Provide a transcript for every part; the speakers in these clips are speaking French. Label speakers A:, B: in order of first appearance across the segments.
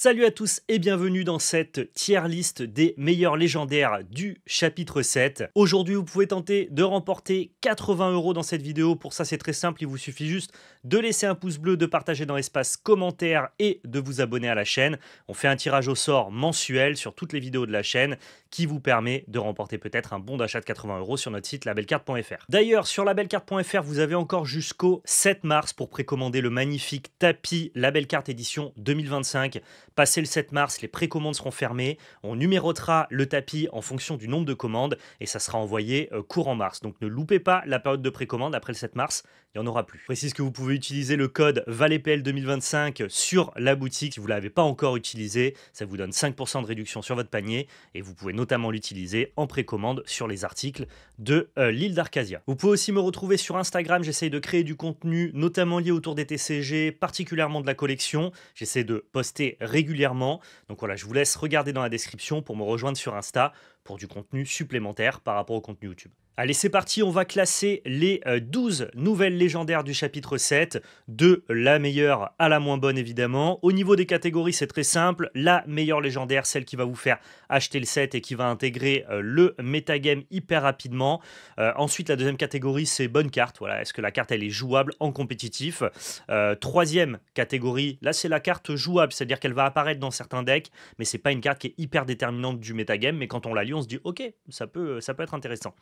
A: Salut à tous et bienvenue dans cette tier list des meilleurs légendaires du chapitre 7. Aujourd'hui, vous pouvez tenter de remporter 80 € dans cette vidéo. Pour ça, c'est très simple, il vous suffit juste de laisser un pouce bleu, de partager dans l'espace commentaire et de vous abonner à la chaîne. On fait un tirage au sort mensuel sur toutes les vidéos de la chaîne qui vous permet de remporter peut-être un bon d'achat de 80 € sur notre site labelcard.fr. D'ailleurs, sur labelcard.fr, vous avez encore jusqu'au 7 mars pour précommander le magnifique tapis Labelcard édition 2025. Passé le 7 mars, les précommandes seront fermées. On numérotera le tapis en fonction du nombre de commandes et ça sera envoyé courant mars. Donc ne loupez pas la période de précommande après le 7 mars. Il n'y en aura plus. Je précise que vous pouvez utiliser le code VALEPL 2025 sur la boutique si vous ne l'avez pas encore utilisé. Ça vous donne 5% de réduction sur votre panier et vous pouvez notamment l'utiliser en précommande sur les articles de l'île d'Arcasia. Vous pouvez aussi me retrouver sur Instagram. J'essaye de créer du contenu notamment lié autour des TCG, particulièrement de la collection. J'essaie de poster régulièrement. Donc voilà, je vous laisse regarder dans la description pour me rejoindre sur Insta pour du contenu supplémentaire par rapport au contenu YouTube. Allez, c'est parti, on va classer les 12 nouvelles légendaires du chapitre 7, de la meilleure à la moins bonne évidemment. Au niveau des catégories, c'est très simple. La meilleure légendaire, celle qui va vous faire acheter le set et qui va intégrer le metagame hyper rapidement. Ensuite, la deuxième catégorie, c'est bonne carte. Voilà, est-ce que la carte, elle est jouable en compétitif? Troisième catégorie, là, c'est la carte jouable, c'est-à-dire qu'elle va apparaître dans certains decks, mais c'est pas une carte qui est hyper déterminante du metagame, mais quand on la lit, on se dit, ok, ça peut être intéressant.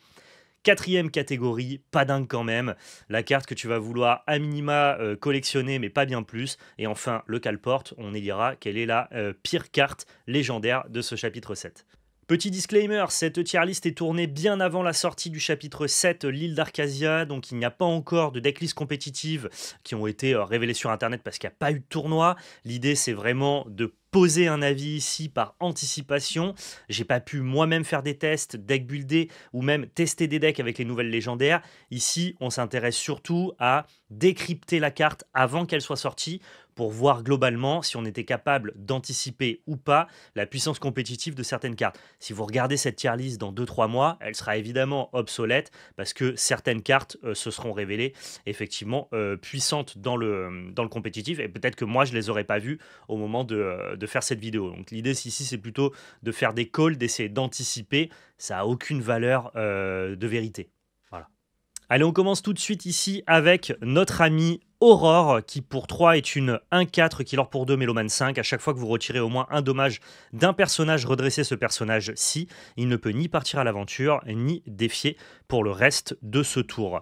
A: Quatrième catégorie, pas dingue quand même, la carte que tu vas vouloir à minima collectionner mais pas bien plus. Et enfin le Calporte, on dira quelle est la pire carte légendaire de ce chapitre 7. Petit disclaimer, cette tier list est tournée bien avant la sortie du chapitre 7, l'île d'Arcasia, donc il n'y a pas encore de decklist compétitive qui ont été révélées sur internet parce qu'il n'y a pas eu de tournoi. L'idée c'est vraiment de poser un avis ici par anticipation. J'ai pas pu moi-même faire des tests, deck builder ou même tester des decks avec les nouvelles légendaires. Ici, on s'intéresse surtout à décrypter la carte avant qu'elle soit sortie pour voir globalement si on était capable d'anticiper ou pas la puissance compétitive de certaines cartes. Si vous regardez cette tier list dans 2-3 mois, elle sera évidemment obsolète parce que certaines cartes se seront révélées effectivement puissantes dans le compétitif et peut-être que moi je les aurais pas vues au moment de faire cette vidéo. Donc l'idée ici c'est plutôt de faire des calls, d'essayer d'anticiper. Ça n'a aucune valeur de vérité. Voilà. Allez, on commence tout de suite ici avec notre ami Aurore, qui pour 3 est une 1-4, Killer pour 2, Mélomane 5. À chaque fois que vous retirez au moins un dommage d'un personnage, redressez ce personnage-ci. Il ne peut ni partir à l'aventure, ni défier pour le reste de ce tour.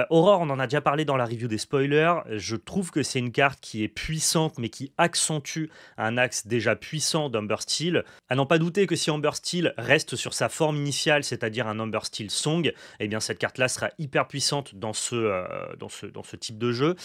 A: Aurore, on en a déjà parlé dans la review des spoilers. Je trouve que c'est une carte qui est puissante, mais qui accentue un axe déjà puissant d'Umber Steel. À n'en pas douter que si Umber Steel reste sur sa forme initiale, c'est-à-dire un Umber Steel Song, eh bien cette carte-là sera hyper puissante dans ce type de jeu.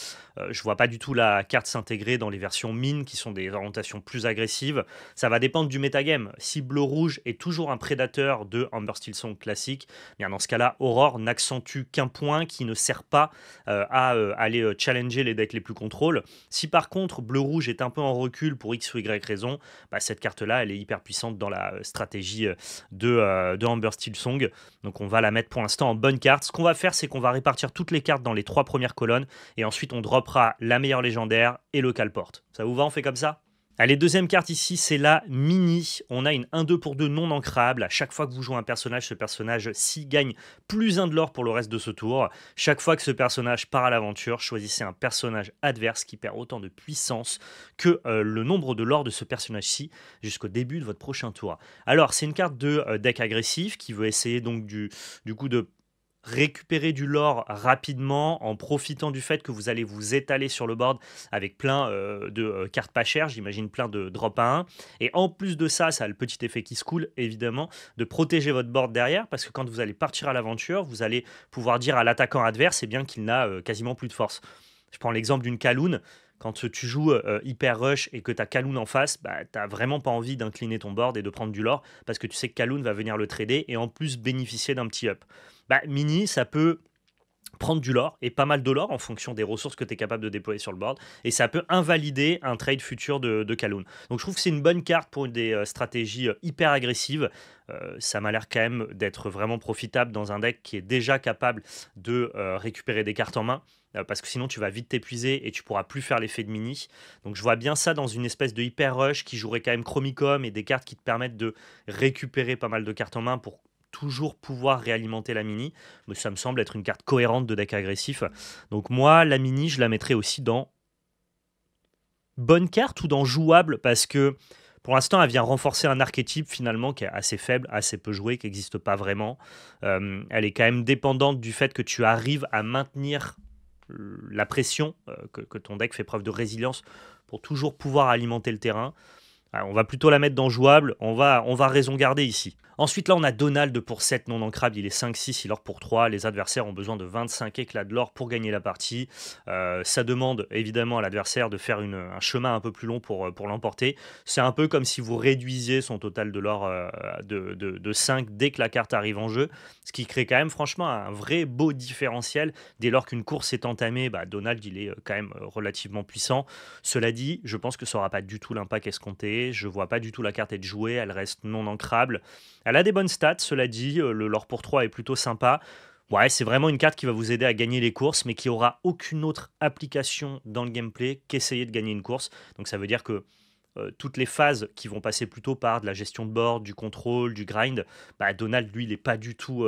A: Je vois pas du tout la carte s'intégrer dans les versions mine qui sont des orientations plus agressives. Ça va dépendre du metagame. Si bleu-rouge est toujours un prédateur de Umber Steel Song classique, bien dans ce cas-là, Aurore n'accentue qu'un point qui ne sert pas à aller challenger les decks les plus contrôles. Si par contre bleu-rouge est un peu en recul pour X ou Y raison, bah, cette carte-là, elle est hyper puissante dans la stratégie de Umber Steel Song. Donc on va la mettre pour l'instant en bonne carte. Ce qu'on va faire, c'est qu'on va répartir toutes les cartes dans les 3 premières colonnes et ensuite on droppera la meilleure légendaire et le Calporte. Ça vous va, on fait comme ça? Allez, deuxième carte ici, c'est la mini. On a une 1-2 pour 2 non ancrable. À chaque fois que vous jouez un personnage, ce personnage-ci gagne plus 1 de l'or pour le reste de ce tour. Chaque fois que ce personnage part à l'aventure, choisissez un personnage adverse qui perd autant de puissance que le nombre de l'or de ce personnage-ci jusqu'au début de votre prochain tour. Alors, c'est une carte de deck agressif qui veut essayer donc du coup de récupérer du lore rapidement en profitant du fait que vous allez vous étaler sur le board avec plein de cartes pas chères, j'imagine plein de drop à 1. Et en plus de ça, ça a le petit effet qui se coule, évidemment, de protéger votre board derrière, parce que quand vous allez partir à l'aventure, vous allez pouvoir dire à l'attaquant adverse eh bien, qu'il n'a quasiment plus de force. Je prends l'exemple d'une Kaloun. Quand tu joues hyper rush et que tu as Kaloun en face, bah, tu n'as vraiment pas envie d'incliner ton board et de prendre du lore parce que tu sais que Kaloun va venir le trader et en plus bénéficier d'un petit up. Bah, mini, ça peut prendre du lore et pas mal de lore en fonction des ressources que tu es capable de déployer sur le board et ça peut invalider un trade futur de Kaloun. Donc je trouve que c'est une bonne carte pour des stratégies hyper agressives. Ça m'a l'air quand même d'être vraiment profitable dans un deck qui est déjà capable de récupérer des cartes en main. Parce que sinon tu vas vite t'épuiser et tu pourras plus faire l'effet de mini. Donc je vois bien ça dans une espèce de hyper rush qui jouerait quand même Chromicom et des cartes qui te permettent de récupérer pas mal de cartes en main pour toujours pouvoir réalimenter la mini. Mais ça me semble être une carte cohérente de deck agressif. Donc moi, la mini, je la mettrais aussi dans bonne carte ou dans jouable parce que pour l'instant, elle vient renforcer un archétype finalement qui est assez faible, assez peu joué, qui n'existe pas vraiment. Elle est quand même dépendante du fait que tu arrives à maintenir la pression, que ton deck fait preuve de résilience pour toujours pouvoir alimenter le terrain. On va plutôt la mettre dans jouable, on va raison garder ici. Ensuite là on a Donald pour 7 non ancrable, il est 5-6, il or pour 3, les adversaires ont besoin de 25 éclats de l'or pour gagner la partie. Ça demande évidemment à l'adversaire de faire un chemin un peu plus long pour l'emporter. C'est un peu comme si vous réduisiez son total de l'or de 5 dès que la carte arrive en jeu, ce qui crée quand même franchement un vrai beau différentiel. Dès lors qu'une course est entamée, Donald il est quand même relativement puissant. Cela dit, je pense que ça n'aura pas du tout l'impact escompté, je vois pas du tout la carte être jouée, elle reste non ancrable. Elle a des bonnes stats, cela dit, le lore pour 3 est plutôt sympa. Ouais, c'est vraiment une carte qui va vous aider à gagner les courses, mais qui aura aucune autre application dans le gameplay qu'essayer de gagner une course. Donc ça veut dire que toutes les phases qui vont passer plutôt par de la gestion de board, du contrôle, du grind, Donald, lui, il n'est pas du tout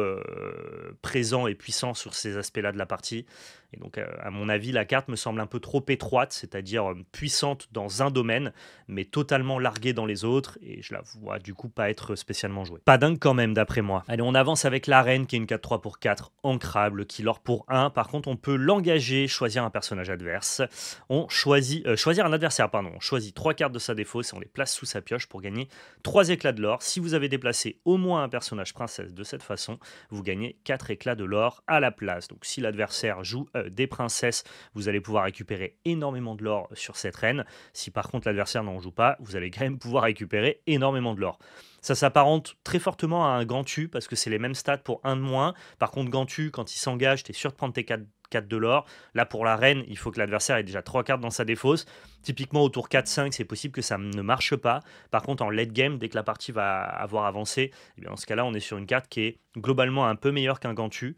A: présent et puissant sur ces aspects-là de la partie. Et donc, à mon avis, la carte me semble un peu trop étroite, c'est-à-dire puissante dans un domaine, mais totalement larguée dans les autres, et je la vois du coup pas être spécialement jouée. Pas dingue quand même, d'après moi. Allez, on avance avec l'arène, qui est une 4-3 pour 4, ancrable, qui l'or pour 1. Par contre, on peut l'engager, choisir un personnage adverse. On choisit, choisir un adversaire, pardon. On choisit 3 cartes de sa défausse et on les place sous sa pioche pour gagner 3 éclats de l'or. Si vous avez déplacé au moins un personnage princesse de cette façon, vous gagnez 4 éclats de l'or à la place. Donc si l'adversaire joue des princesses, vous allez pouvoir récupérer énormément de l'or sur cette reine. Si par contre l'adversaire n'en joue pas, vous allez quand même pouvoir récupérer énormément de l'or. Ça s'apparente très fortement à un Gantu parce que c'est les mêmes stats pour 1 de moins. Par contre, Gantu, quand il s'engage, tu es sûr de prendre tes 4 de l'or. Là, pour la reine, il faut que l'adversaire ait déjà 3 cartes dans sa défausse. Typiquement, au tour 4-5, c'est possible que ça ne marche pas. Par contre, en late game, dès que la partie va avoir avancé, eh bien, dans ce cas-là, on est sur une carte qui est globalement un peu meilleure qu'un Gantu.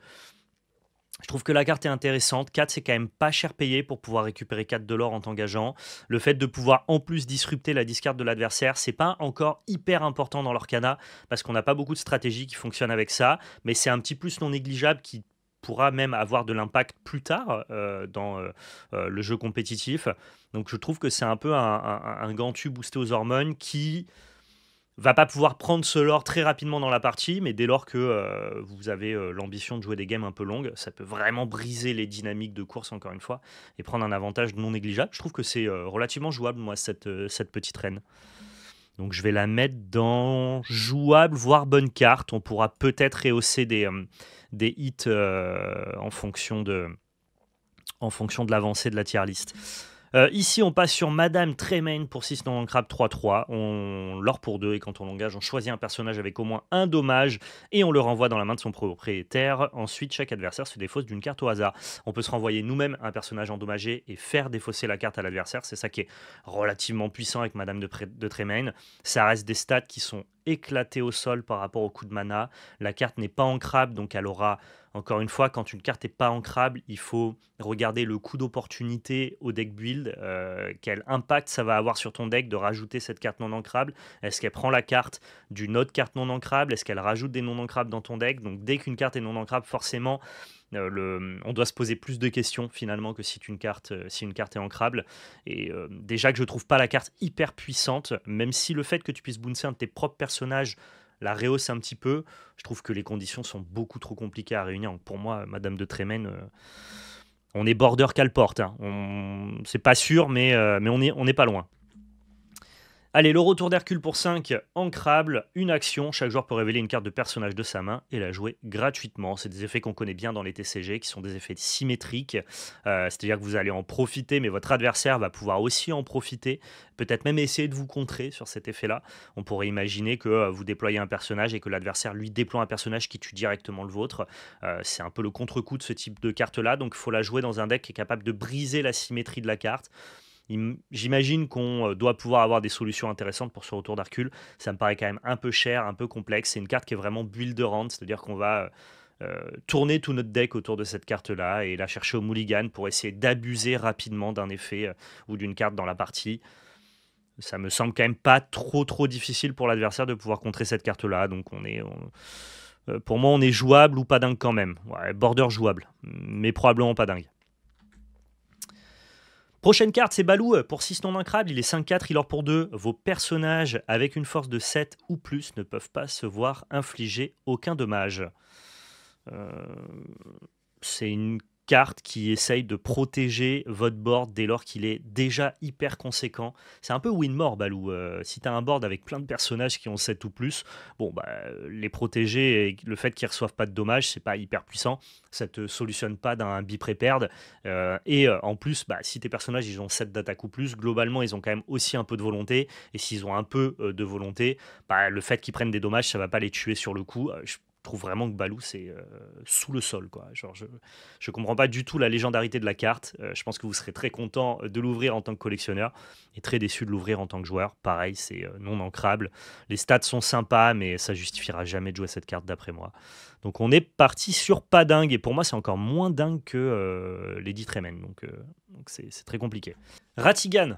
A: Je trouve que la carte est intéressante. 4, c'est quand même pas cher payé pour pouvoir récupérer 4 de l'or en t'engageant. Le fait de pouvoir en plus disrupter la discard de l'adversaire, c'est pas encore hyper important dans l'Orcana parce qu'on n'a pas beaucoup de stratégies qui fonctionnent avec ça, mais c'est un petit plus non négligeable qui pourra même avoir de l'impact plus tard dans le jeu compétitif. Donc je trouve que c'est un peu un Gantu boosté aux hormones qui va pas pouvoir prendre ce lore très rapidement dans la partie, mais dès lors que vous avez l'ambition de jouer des games un peu longues, ça peut vraiment briser les dynamiques de course, encore une fois, et prendre un avantage non négligeable. Je trouve que c'est relativement jouable, moi, cette petite reine. Donc je vais la mettre dans jouable, voire bonne carte. On pourra peut-être rehausser des hits en fonction de l'avancée de la tier list. Ici, on passe sur Madame Tremaine pour 6 non ancrable 3-3. On l'or pour 2 et quand on l'engage, on choisit un personnage avec au moins un dommage et on le renvoie dans la main de son propriétaire. Ensuite, chaque adversaire se défausse d'une carte au hasard. On peut se renvoyer nous-mêmes un personnage endommagé et faire défausser la carte à l'adversaire. C'est ça qui est relativement puissant avec Madame de Tremaine. Ça reste des stats qui sont éclatées au sol par rapport au coup de mana. La carte n'est pas ancrable, donc elle aura... Encore une fois, quand une carte n'est pas ancrable, il faut regarder le coût d'opportunité au deck build. Quel impact ça va avoir sur ton deck de rajouter cette carte non ancrable? Est-ce qu'elle prend la carte d'une autre carte non ancrable? Est-ce qu'elle rajoute des non ancrables dans ton deck? Donc dès qu'une carte est non ancrable, forcément, on doit se poser plus de questions finalement que si une carte est ancrable. Et déjà que je trouve pas la carte hyper puissante, même si le fait que tu puisses bouncer un de tes propres personnages la rehausse un petit peu, je trouve que les conditions sont beaucoup trop compliquées à réunir. Donc pour moi, Madame de Tremaine, on est border qu'elle porte. Hein. C'est pas sûr, mais on est pas loin. Allez, le retour d'Hercule pour 5, ancrable, une action. Chaque joueur peut révéler une carte de personnage de sa main et la jouer gratuitement. C'est des effets qu'on connaît bien dans les TCG, qui sont des effets symétriques. C'est-à-dire que vous allez en profiter, mais votre adversaire va pouvoir aussi en profiter. Peut-être même essayer de vous contrer sur cet effet-là. On pourrait imaginer que vous déployez un personnage et que l'adversaire, lui, déploie un personnage qui tue directement le vôtre. C'est un peu le contre-coup de ce type de carte-là. Donc, il faut la jouer dans un deck qui est capable de briser la symétrie de la carte. J'imagine qu'on doit pouvoir avoir des solutions intéressantes pour ce retour d'Hercule. Ça me paraît quand même un peu cher, un peu complexe. C'est une carte qui est vraiment builderante, c'est-à-dire qu'on va tourner tout notre deck autour de cette carte-là et la chercher au mulligan pour essayer d'abuser rapidement d'un effet ou d'une carte dans la partie. Ça me semble quand même pas trop difficile pour l'adversaire de pouvoir contrer cette carte-là. Donc pour moi, on est jouable ou pas dingue quand même. Ouais, border jouable, mais probablement pas dingue. Prochaine carte, c'est Balou pour 6 non incrables. Il est 5-4, il or pour 2. Vos personnages avec une force de 7 ou plus ne peuvent pas se voir infliger aucun dommage. C'est une carte qui essaye de protéger votre board dès lors qu'il est déjà hyper conséquent. C'est un peu win-more, Balou. Si tu as un board avec plein de personnages qui ont 7 ou plus, bon, bah, les protéger et le fait qu'ils ne reçoivent pas de dommages, c'est pas hyper puissant. Ça te solutionne pas d'un bi-pré-perd. En plus, bah, si tes personnages ils ont 7 d'attaque ou plus, globalement, ils ont quand même aussi un peu de volonté. Et s'ils ont un peu de volonté, bah, le fait qu'ils prennent des dommages, ça va pas les tuer sur le coup. Je trouve vraiment que Balou c'est sous le sol quoi. Genre je comprends pas du tout la légendarité de la carte. Je pense que vous serez très content de l'ouvrir en tant que collectionneur et très déçu de l'ouvrir en tant que joueur. Pareil, c'est non ancrable. Les stats sont sympas, mais ça justifiera jamais de jouer cette carte d'après moi. Donc on est parti sur pas dingue et pour moi c'est encore moins dingue que Lady Tremaine. Donc c'est très compliqué. Ratigan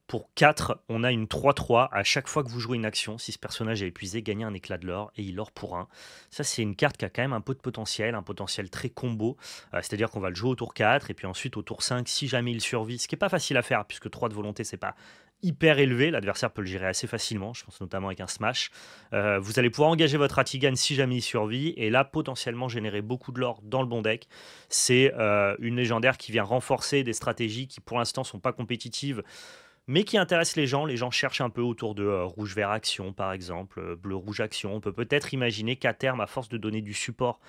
A: pour 4, on a une 3-3. À chaque fois que vous jouez une action, si ce personnage est épuisé, gagnez un éclat de l'or et il or pour 1. Ça, c'est une carte qui a quand même un peu de potentiel, un potentiel très combo. C'est-à-dire qu'on va le jouer au tour 4 et puis ensuite au tour 5, si jamais il survit, ce qui n'est pas facile à faire puisque 3 de volonté, c'est pas hyper élevé, l'adversaire peut le gérer assez facilement, je pense notamment avec un smash. Vous allez pouvoir engager votre Ratigan si jamais il survit, et là potentiellement générer beaucoup de l'or dans le bon deck. C'est une légendaire qui vient renforcer des stratégies qui pour l'instant sont pas compétitives, mais qui intéressent les gens. Les gens cherchent un peu autour de rouge-vert action par exemple, bleu-rouge action. On peut peut-être imaginer qu'à terme, à force de donner du support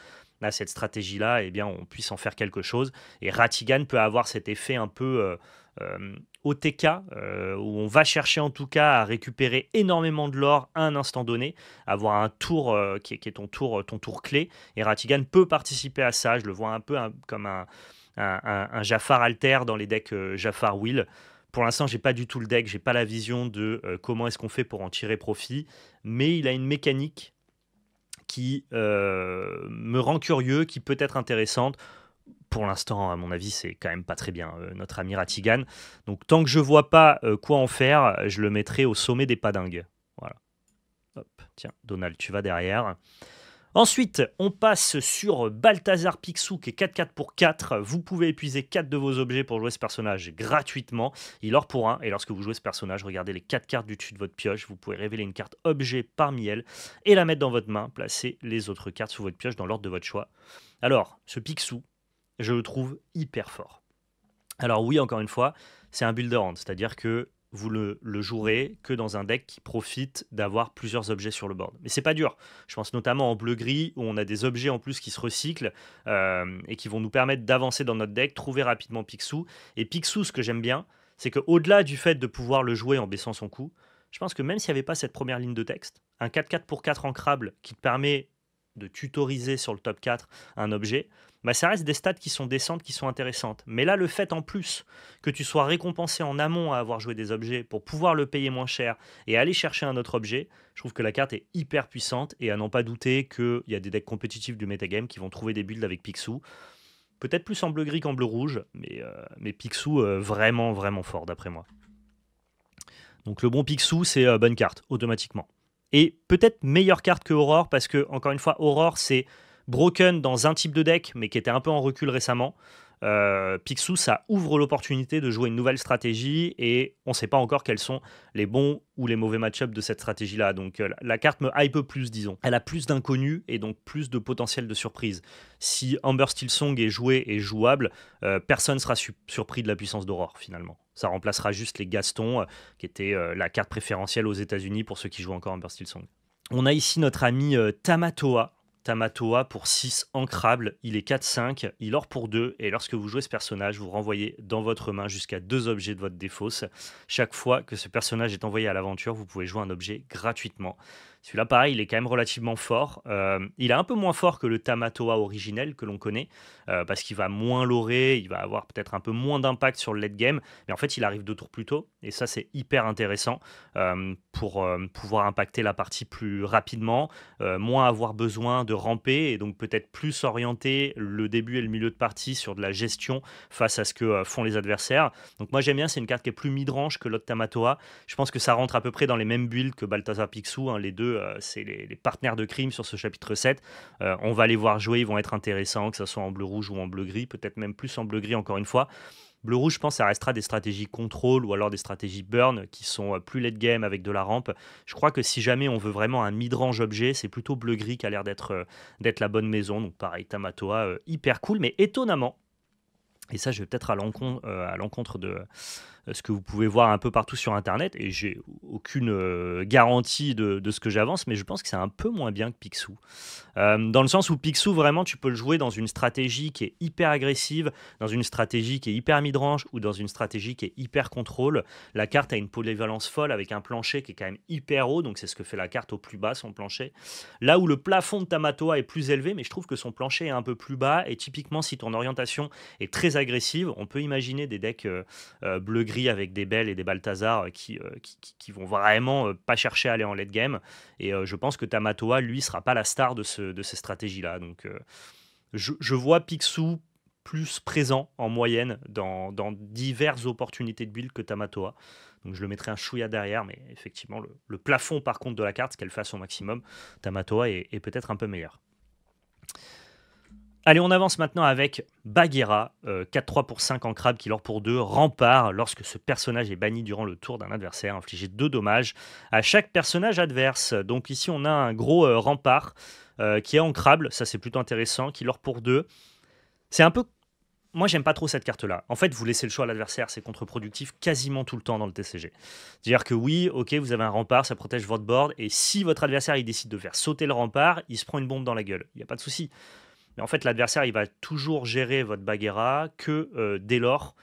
A: à cette stratégie-là, eh bien, on puisse en faire quelque chose. Et Ratigan peut avoir cet effet un peu OTK, où on va chercher en tout cas à récupérer énormément de l'or à un instant donné, avoir un tour qui est ton tour clé. Et Ratigan peut participer à ça. Je le vois un peu comme un Jafar alter dans les decks Jafar Will. Pour l'instant, j'ai pas du tout le deck, j'ai pas la vision de comment est-ce qu'on fait pour en tirer profit, mais il a une mécanique qui me rend curieux, qui peut être intéressante. Pour l'instant, à mon avis, c'est quand même pas très bien, notre ami Ratigan. Donc, tant que je vois pas quoi en faire, je le mettrai au sommet des pas dingues. Voilà. Hop, tiens, Donald, tu vas derrière. Ensuite, on passe sur Balthazar Picsou qui est 4-4 pour 4. Vous pouvez épuiser 4 de vos objets pour jouer ce personnage gratuitement. Il or pour 1. Et lorsque vous jouez ce personnage, regardez les 4 cartes du dessus de votre pioche. Vous pouvez révéler une carte objet parmi elles et la mettre dans votre main. Placez les autres cartes sous votre pioche dans l'ordre de votre choix. Alors, ce Picsou, je le trouve hyper fort. Alors oui, encore une fois, c'est un builder hand, c'est-à-dire que vous le jouerez que dans un deck qui profite d'avoir plusieurs objets sur le board. Mais c'est pas dur. Je pense notamment en bleu-gris, où on a des objets en plus qui se recyclent et qui vont nous permettre d'avancer dans notre deck, trouver rapidement Picsou. Et Picsou, ce que j'aime bien, c'est qu'au-delà du fait de pouvoir le jouer en baissant son coût, je pense que même s'il n'y avait pas cette première ligne de texte, un 4-4 pour 4 ancrable qui te permet de tutoriser sur le top 4 un objet, bah ça reste des stats qui sont décentes, qui sont intéressantes. Mais là, le fait en plus que tu sois récompensé en amont à avoir joué des objets pour pouvoir le payer moins cher et aller chercher un autre objet, je trouve que la carte est hyper puissante et à n'en pas douter qu'il y a des decks compétitifs du metagame qui vont trouver des builds avec Picsou. Peut-être plus en bleu-gris qu'en bleu-rouge, mais Picsou vraiment fort d'après moi. Donc le bon Picsou, c'est bonne carte, automatiquement. Et peut-être meilleure carte que Aurore, parce que, encore une fois, Aurore, c'est broken dans un type de deck, mais qui était un peu en recul récemment. Picsou, ça ouvre l'opportunité de jouer une nouvelle stratégie, et on ne sait pas encore quels sont les bons ou les mauvais match-ups de cette stratégie-là. Donc la carte me hype plus, disons. Elle a plus d'inconnus, et donc plus de potentiel de surprise. Si Amber Steel Song est joué et jouable, personne ne sera surpris de la puissance d'Aurore, finalement. Ça remplacera juste les Gaston, qui était la carte préférentielle aux États-Unis pour ceux qui jouent encore en Burst Steel Song. On a ici notre ami Tamatoa. Tamatoa pour 6 ancrable, il est 4-5, il or pour 2, et lorsque vous jouez ce personnage, vous renvoyez dans votre main jusqu'à 2 objets de votre défausse. Chaque fois que ce personnage est envoyé à l'aventure, vous pouvez jouer un objet gratuitement. Celui-là, pareil, il est quand même relativement fort. Il est un peu moins fort que le Tamatoa originel que l'on connaît, parce qu'il va moins lorer, il va avoir peut-être un peu moins d'impact sur le late game, mais en fait, il arrive 2 tours plus tôt, et ça, c'est hyper intéressant pour pouvoir impacter la partie plus rapidement, moins avoir besoin de ramper, et donc peut-être plus orienter le début et le milieu de partie sur de la gestion face à ce que font les adversaires. Donc moi, j'aime bien, c'est une carte qui est plus mid-range que l'autre Tamatoa. Je pense que ça rentre à peu près dans les mêmes builds que Balthazar Picsou, hein. Les deux, c'est les partenaires de crime sur ce chapitre 7. On va les voir jouer, ils vont être intéressants, que ce soit en bleu-rouge ou en bleu-gris, peut-être même plus en bleu-gris encore une fois. Bleu-rouge, je pense, ça restera des stratégies contrôle ou alors des stratégies burn qui sont plus late game avec de la rampe. Je crois que si jamais on veut vraiment un mid-range objet, c'est plutôt bleu-gris qui a l'air d'être la bonne maison. Donc pareil, Tamatoa, hyper cool, mais étonnamment, et ça je vais peut-être à l'encontre de ce que vous pouvez voir un peu partout sur Internet, et j'ai aucune garantie de ce que j'avance, mais je pense que c'est un peu moins bien que Picsou. Dans le sens où Picsou, vraiment, tu peux le jouer dans une stratégie qui est hyper agressive, dans une stratégie qui est hyper midrange ou dans une stratégie qui est hyper contrôle. La carte a une polyvalence folle avec un plancher qui est quand même hyper haut, donc c'est ce que fait la carte au plus bas, son plancher. Là où le plafond de Tamatoa est plus élevé, mais je trouve que son plancher est un peu plus bas, et typiquement, si ton orientation est très agressive, on peut imaginer des decks bleu-gris avec des Belles et des Balthazar qui vont vraiment pas chercher à aller en late game. Et je pense que Tamatoa, lui, sera pas la star de ces stratégies-là. Donc je vois Picsou plus présent en moyenne dans diverses opportunités de build que Tamatoa. Donc je le mettrai un chouïa derrière, mais effectivement, le plafond par contre de la carte, ce qu'elle fait à son maximum, Tamatoa est peut-être un peu meilleur. Allez, on avance maintenant avec Bagheera, 4-3 pour 5 en crabe, qui lord pour 2, rempart. Lorsque ce personnage est banni durant le tour d'un adversaire, infligez 2 dommages à chaque personnage adverse. Donc ici, on a un gros rempart qui est ancrable, ça c'est plutôt intéressant, qui lord pour 2. C'est un peu... Moi, j'aime pas trop cette carte-là. En fait, vous laissez le choix à l'adversaire, c'est contre-productif quasiment tout le temps dans le TCG. C'est-à-dire que oui, ok, vous avez un rempart, ça protège votre board, et si votre adversaire il décide de faire sauter le rempart, il se prend une bombe dans la gueule. Il n'y a pas de souci. Mais en fait, l'adversaire, il va toujours gérer votre Bagheera que dès lors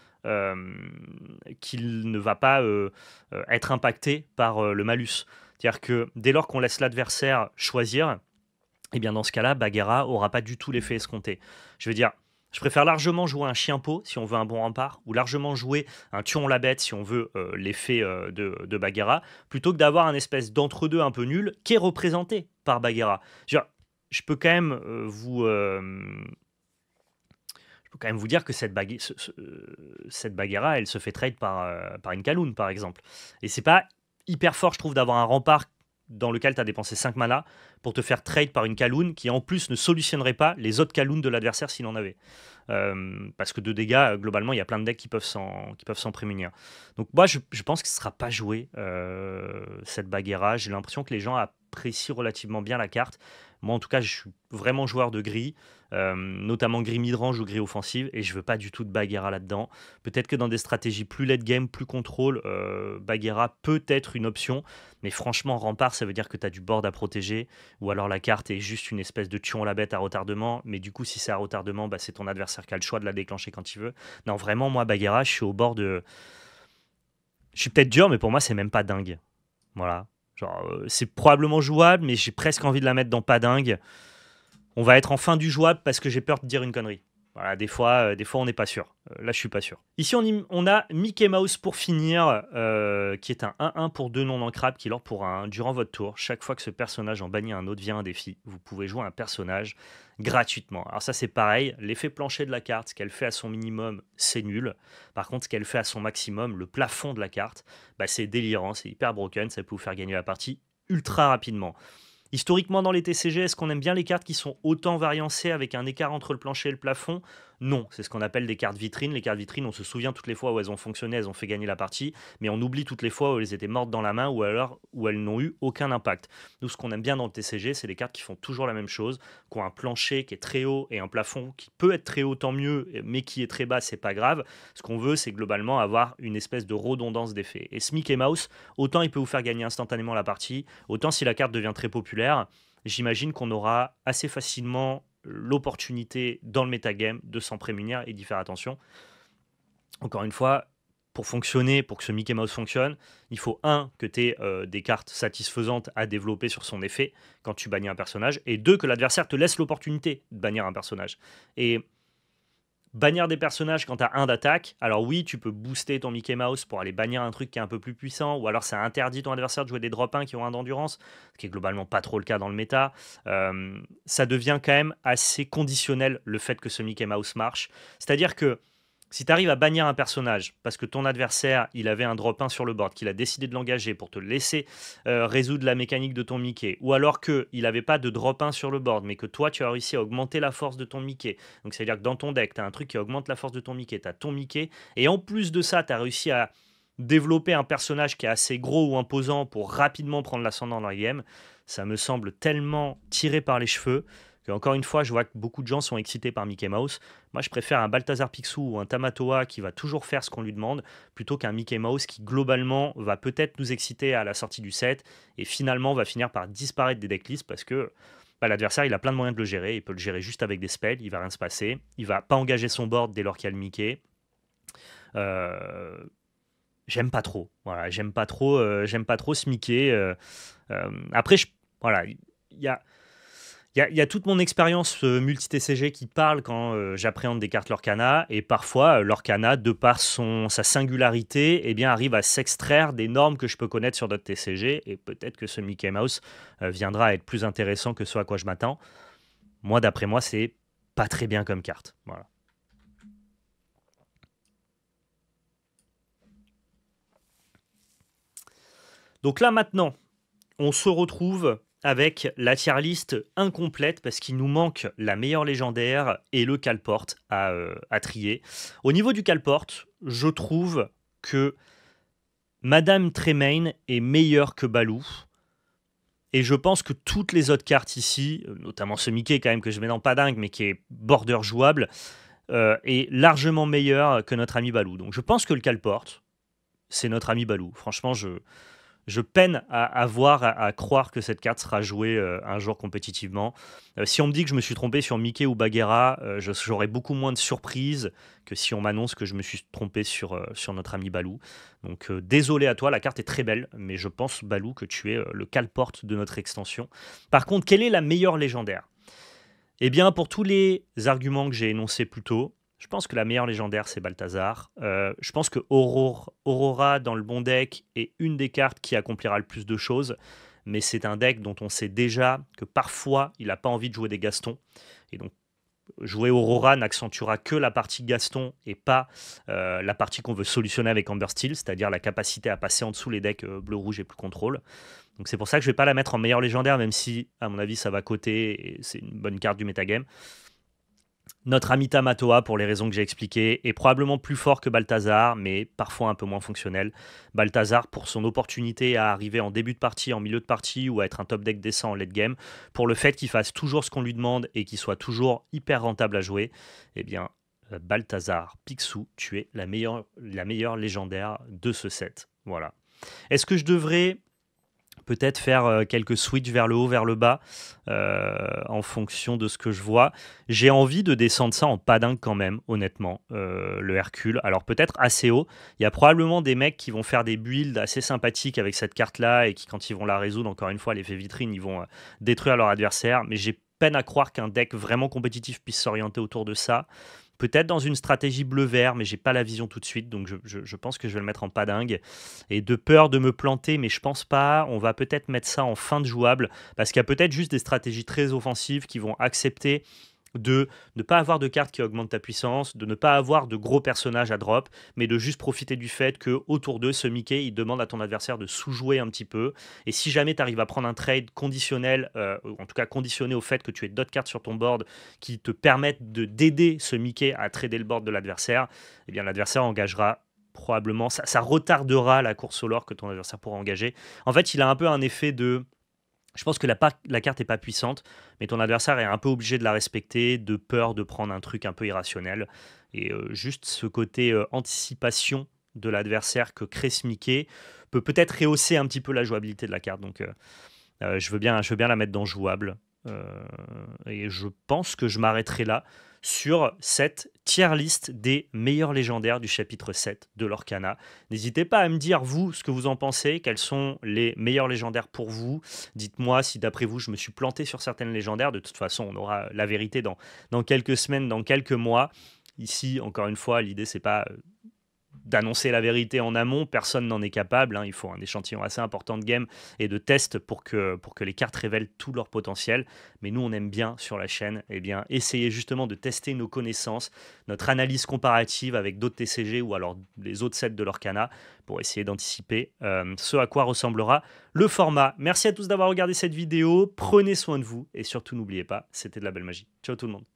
A: qu'il ne va pas être impacté par le malus. C'est-à-dire que dès lors qu'on laisse l'adversaire choisir, eh bien dans ce cas-là, Bagheera n'aura pas du tout l'effet escompté. Je veux dire, je préfère largement jouer un chien-pot si on veut un bon rempart, ou largement jouer un tuon la bête si on veut l'effet de Bagheera, plutôt que d'avoir un espèce d'entre-deux un peu nul qui est représenté par Bagheera. Je peux quand même vous dire que cette Bagheera, elle se fait trade par une Kaloun, par exemple. Et c'est pas hyper fort, je trouve, d'avoir un rempart dans lequel tu as dépensé 5 mana pour te faire trade par une Kaloun qui, en plus, ne solutionnerait pas les autres Kalouns de l'adversaire s'il en avait. Parce que de dégâts, globalement, il y a plein de decks qui peuvent s'en prémunir. Donc moi, je pense que ce ne sera pas joué, cette Bagheera. J'ai l'impression que les gens apprécient relativement bien la carte. Moi, en tout cas, je suis vraiment joueur de gris, notamment gris midrange ou gris offensive, et je veux pas du tout de Bagheera là-dedans. Peut-être que dans des stratégies plus late game, plus contrôle, Bagheera peut être une option, mais franchement, rempart, ça veut dire que tu as du board à protéger, ou alors la carte est juste une espèce de tuon la bête à retardement, mais du coup, si c'est à retardement, bah, c'est ton adversaire qui a le choix de la déclencher quand il veut. Non, vraiment, moi, Bagheera, je suis au bord de... Je suis peut-être dur, mais pour moi, c'est même pas dingue. Voilà. Genre, c'est probablement jouable, mais j'ai presque envie de la mettre dans pas dingue. On va être en fin du jouable parce que j'ai peur de dire une connerie. Voilà, des fois on n'est pas sûr. Là, je suis pas sûr. Ici, on a Mickey Mouse pour finir, qui est un 1-1 pour 2 non ancrables qui lord pour 1 durant votre tour. Chaque fois que ce personnage en bannit un autre via un défi, vous pouvez jouer un personnage gratuitement. Alors ça, c'est pareil. L'effet plancher de la carte, ce qu'elle fait à son minimum, c'est nul. Par contre, ce qu'elle fait à son maximum, le plafond de la carte, bah, c'est délirant, c'est hyper broken. Ça peut vous faire gagner la partie ultra rapidement. Historiquement, dans les TCG, est-ce qu'on aime bien les cartes qui sont autant variancées avec un écart entre le plancher et le plafond? Non, c'est ce qu'on appelle des cartes vitrines. Les cartes vitrines, on se souvient toutes les fois où elles ont fonctionné, elles ont fait gagner la partie, mais on oublie toutes les fois où elles étaient mortes dans la main ou alors où elles n'ont eu aucun impact. Nous, ce qu'on aime bien dans le TCG, c'est les cartes qui font toujours la même chose, qui ont un plancher qui est très haut et un plafond qui peut être très haut, tant mieux, mais qui est très bas, c'est pas grave. Ce qu'on veut, c'est globalement avoir une espèce de redondance d'effet. Et ce Mickey Mouse, autant il peut vous faire gagner instantanément la partie, autant si la carte devient très populaire, j'imagine qu'on aura assez facilement l'opportunité dans le metagame de s'en prémunir et d'y faire attention. Encore une fois, pour fonctionner, pour que ce Mickey Mouse fonctionne, il faut que tu aies des cartes satisfaisantes à développer sur son effet quand tu bannis un personnage, et deux, que l'adversaire te laisse l'opportunité de bannir un personnage. Et bannir des personnages quand tu as 1 d'attaque, alors oui, tu peux booster ton Mickey Mouse pour aller bannir un truc qui est un peu plus puissant, ou alors ça interdit ton adversaire de jouer des drop 1 qui ont 1 d'endurance, ce qui est globalement pas trop le cas dans le méta. Ça devient quand même assez conditionnel le fait que ce Mickey Mouse marche. C'est-à-dire que si tu arrives à bannir un personnage parce que ton adversaire il avait un drop 1 sur le board, qu'il a décidé de l'engager pour te laisser résoudre la mécanique de ton Mickey, ou alors qu'il n'avait pas de drop 1 sur le board, mais que toi tu as réussi à augmenter la force de ton Mickey, donc c'est à dire que dans ton deck tu as un truc qui augmente la force de ton Mickey, tu as ton Mickey, et en plus de ça tu as réussi à développer un personnage qui est assez gros ou imposant pour rapidement prendre l'ascendant dans la game, ça me semble tellement tiré par les cheveux que, encore une fois, je vois que beaucoup de gens sont excités par Mickey Mouse. Moi, je préfère un Balthazar Picsou ou un Tamatoa qui va toujours faire ce qu'on lui demande, plutôt qu'un Mickey Mouse qui, globalement, va peut-être nous exciter à la sortie du set et finalement va finir par disparaître des decklists parce que l'adversaire, il a plein de moyens de le gérer. Il peut le gérer juste avec des spells, il va rien se passer. Il va pas engager son board dès lors qu'il y a le Mickey. J'aime pas trop. Voilà, j'aime pas trop ce Mickey. Après, voilà, il y a toute mon expérience multi-TCG qui parle quand j'appréhende des cartes Lorcana, et parfois Lorcana, de par sa singularité, eh bien, arrive à s'extraire des normes que je peux connaître sur d'autres TCG, et peut-être que ce Mickey Mouse viendra à être plus intéressant que ce à quoi je m'attends. Moi, d'après moi, c'est pas très bien comme carte. Voilà. Donc là, maintenant, on se retrouve avec la tier list incomplète parce qu'il nous manque la meilleure légendaire et le Calport à trier. Au niveau du Calport, je trouve que Madame Tremaine est meilleure que Baloo. Et je pense que toutes les autres cartes ici, notamment ce Mickey quand même que je mets dans pas dingue, mais qui est border jouable, est largement meilleur que notre ami Baloo. Donc je pense que le Calport, c'est notre ami Baloo. Franchement, je peine à croire que cette carte sera jouée un jour compétitivement. Si on me dit que je me suis trompé sur Mickey ou Bagheera, j'aurai beaucoup moins de surprises que si on m'annonce que je me suis trompé sur notre ami Baloo. Donc désolé à toi, la carte est très belle, mais je pense, Baloo, que tu es le Calport de notre extension. Par contre, quelle est la meilleure légendaire ? Eh bien, pour tous les arguments que j'ai énoncés plus tôt, je pense que la meilleure légendaire, c'est Balthazar. Je pense que Aurora, dans le bon deck, est une des cartes qui accomplira le plus de choses. Mais c'est un deck dont on sait déjà que parfois, il n'a pas envie de jouer des Gastons. Et donc, jouer Aurora n'accentuera que la partie Gaston et pas la partie qu'on veut solutionner avec Amber Steel, c'est-à-dire la capacité à passer en dessous les decks bleu-rouge et plus contrôle. Donc c'est pour ça que je ne vais pas la mettre en meilleure légendaire, même si, à mon avis, ça va coter et c'est une bonne carte du metagame. Notre ami Tamatoa, pour les raisons que j'ai expliquées, est probablement plus fort que Balthazar, mais parfois un peu moins fonctionnel. Balthazar, pour son opportunité à arriver en début de partie, en milieu de partie, ou à être un top deck décent en late game, pour le fait qu'il fasse toujours ce qu'on lui demande et qu'il soit toujours hyper rentable à jouer, eh bien, Balthazar Picsou, tu es la meilleure légendaire de ce set. Voilà. Est-ce que je devrais peut-être faire quelques switches vers le haut, vers le bas, en fonction de ce que je vois. J'ai envie de descendre ça en pas dingue quand même, honnêtement, le Hercule. Alors peut-être assez haut. Il y a probablement des mecs qui vont faire des builds assez sympathiques avec cette carte-là et qui, quand ils vont la résoudre, encore une fois, l'effet vitrine, ils vont détruire leur adversaire. Mais j'ai peine à croire qu'un deck vraiment compétitif puisse s'orienter autour de ça. Peut-être dans une stratégie bleu-vert, mais j'ai pas la vision tout de suite, donc je pense que je vais le mettre en pas dingue. Et de peur de me planter, mais je pense pas, on va peut-être mettre ça en fin de jouable, parce qu'il y a peut-être juste des stratégies très offensives qui vont accepter de ne pas avoir de cartes qui augmentent ta puissance, de ne pas avoir de gros personnages à drop, mais de juste profiter du fait que autour d'eux, ce Mickey, il demande à ton adversaire de sous-jouer un petit peu. Et si jamais tu arrives à prendre un trade conditionnel, ou en tout cas conditionné au fait que tu aies d'autres cartes sur ton board qui te permettent d'aider ce Mickey à trader le board de l'adversaire, eh bien l'adversaire engagera probablement, ça retardera la course au lore que ton adversaire pourra engager. En fait, il a un peu un effet de... Je pense que la carte n'est pas puissante, mais ton adversaire est un peu obligé de la respecter, de peur de prendre un truc un peu irrationnel. Et juste ce côté anticipation de l'adversaire que crée ce Mickey peut peut-être rehausser un petit peu la jouabilité de la carte. Donc je veux bien la mettre dans jouable. Euh, et je pense que je m'arrêterai là sur cette tier list des meilleurs légendaires du chapitre 7 de l'Orcana. N'hésitez pas à me dire, vous, ce que vous en pensez, quels sont les meilleurs légendaires pour vous. Dites-moi si, d'après vous, je me suis planté sur certaines légendaires. De toute façon, on aura la vérité dans quelques semaines, dans quelques mois. Ici, encore une fois, l'idée, c'est pas d'annoncer la vérité en amont, personne n'en est capable, hein. Il faut un échantillon assez important de game et de tests pour que les cartes révèlent tout leur potentiel. Mais nous, on aime bien sur la chaîne essayer justement de tester nos connaissances, notre analyse comparative avec d'autres TCG ou alors les autres sets de l'Orcana pour essayer d'anticiper ce à quoi ressemblera le format. Merci à tous d'avoir regardé cette vidéo, prenez soin de vous et surtout n'oubliez pas, c'était de la belle magie. Ciao tout le monde.